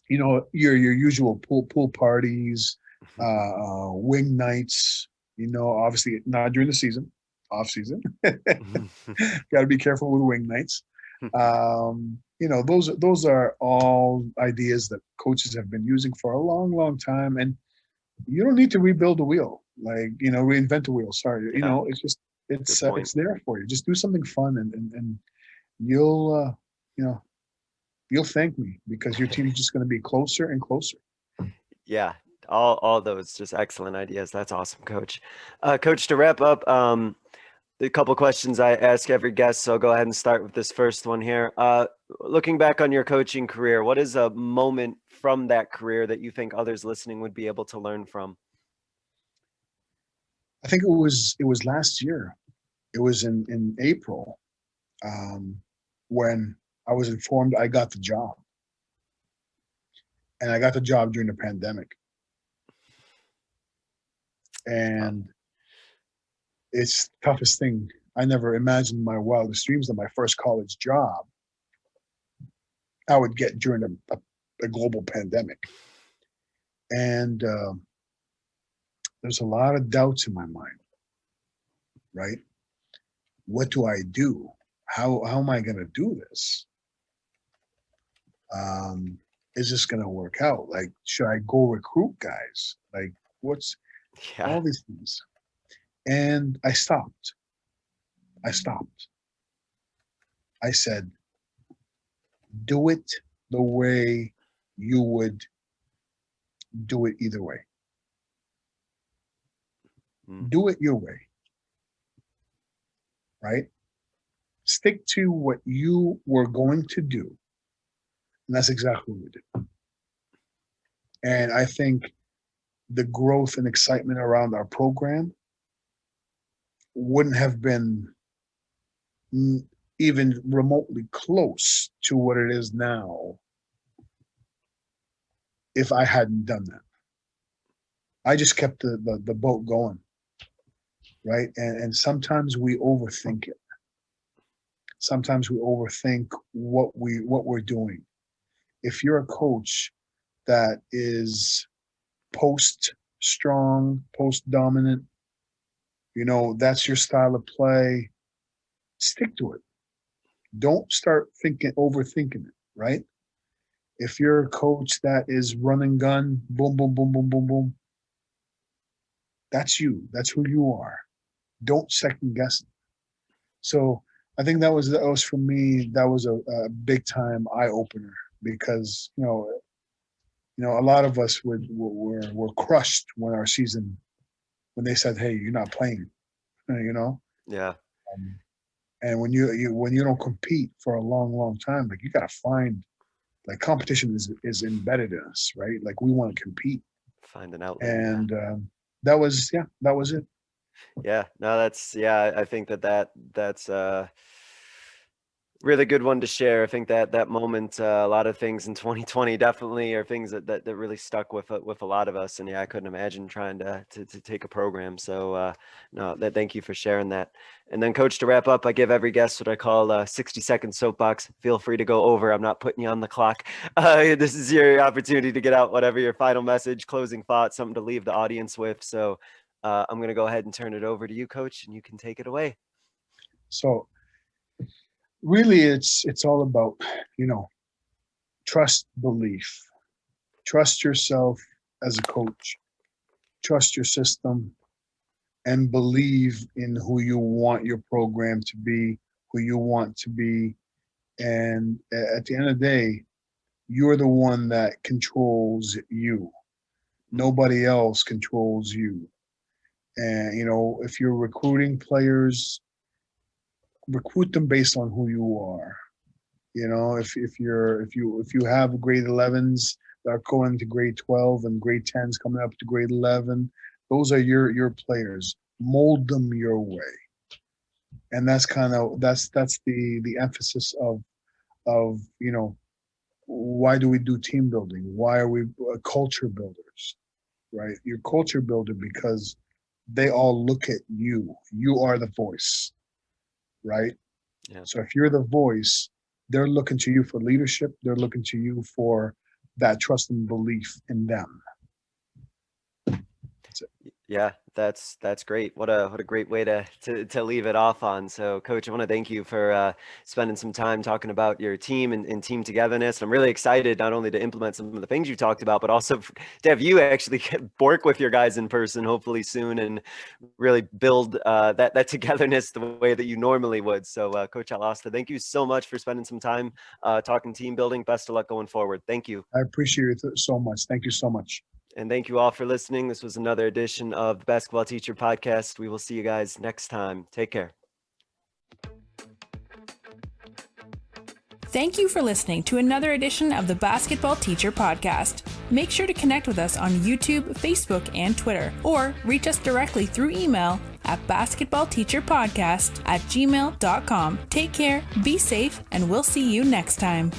your usual pool parties, wing nights. Obviously not during the season, off season. Got to be careful with wing nights. Those are all ideas that coaches have been using for a long, long time, and you don't need to rebuild the wheel, like reinvent the wheel. Sorry, Yeah, it's just good point. it's there for you. Just do something fun, and you'll you know you'll thank me because your team's just going to be closer and closer. Yeah, all those just excellent ideas. That's awesome, Coach. Coach, to wrap up, a couple questions I ask every guest, so I'll go ahead and start with this first one here. Looking back on your coaching career, what is a moment from that career that you think others listening would be able to learn from? I think it was last year. It was in April, um, when I was informed I got the job, and I got the job during the pandemic, Oh, and it's the toughest thing. I never imagined in my wildest dreams that my first college job I would get during a global pandemic, and there's a lot of doubts in my mind. Right? What do I do? How am I going to do this? Um, is this going to work out? Like, should I go recruit guys? Like, what's yeah. all these things? And I stopped. I stopped. I said, do it the way you would do it either way. Mm, Do it your way, right? Stick to what you were going to do. And that's exactly what we did. And I think the growth and excitement around our program wouldn't have been even remotely close to what it is now if I hadn't done that. I just kept the boat going, right? And sometimes we overthink it. Sometimes we overthink what we're doing. If you're a coach that is post strong, post dominant, that's your style of play, stick to it. Don't start overthinking it, right? If you're a coach that is run and gun, boom, boom, boom, boom, boom, boom, that's you. That's who you are. Don't second guess it. So I think that was for me. That was a big time eye opener because a lot of us were crushed when our season, when they said, "Hey, you're not playing," Yeah. And when you don't compete for a long time, like you got to find, like, competition is embedded in us, right? Like we want to compete. Find an outlet. And that was it. Yeah, no, I think that's really good one to share. I think that moment, a lot of things in 2020 definitely are things that really stuck with a lot of us. And yeah, I couldn't imagine trying to take a program. So no, thank you for sharing that. And then, Coach, to wrap up, I give every guest what I call a 60-second soapbox. Feel free to go over. I'm not putting you on the clock. This is your opportunity to get out whatever your final message, closing thought, something to leave the audience with. So I'm going to go ahead and turn it over to you, Coach, and you can take it away. So really, it's all about, trust, belief. Trust yourself as a coach. Trust your system, and believe in who you want your program to be, who you want to be. And at the end of the day, you're the one that controls you. Nobody else controls you. And if you're recruiting players, recruit them based on who you are. If you have grade 11s that are going to grade 12 and grade 10s coming up to grade 11, those are your players. Mold them your way. And that's the emphasis of why do we do team building? Why are we culture builders, right? You're culture builder because they all look at you. You are the voice, right? Yeah. So if you're the voice, they're looking to you for leadership. They're looking to you for that trust and belief in them. That's it. Yeah, that's great. What a great way to leave it off on. So, Coach, I want to thank you for spending some time talking about your team and team togetherness. I'm really excited not only to implement some of the things you talked about, but also to have you actually work with your guys in person, hopefully soon, and really build that togetherness the way that you normally would. So, Coach El-Osta, thank you so much for spending some time talking team building. Best of luck going forward. Thank you. I appreciate it so much. Thank you so much. And thank you all for listening. This was another edition of the Basketball Teacher Podcast. We will see you guys next time. Take care. Thank you for listening to another edition of the Basketball Teacher Podcast. Make sure to connect with us on YouTube, Facebook, and Twitter, or reach us directly through email at basketballteacherpodcast@gmail.com. Take care, be safe, and we'll see you next time.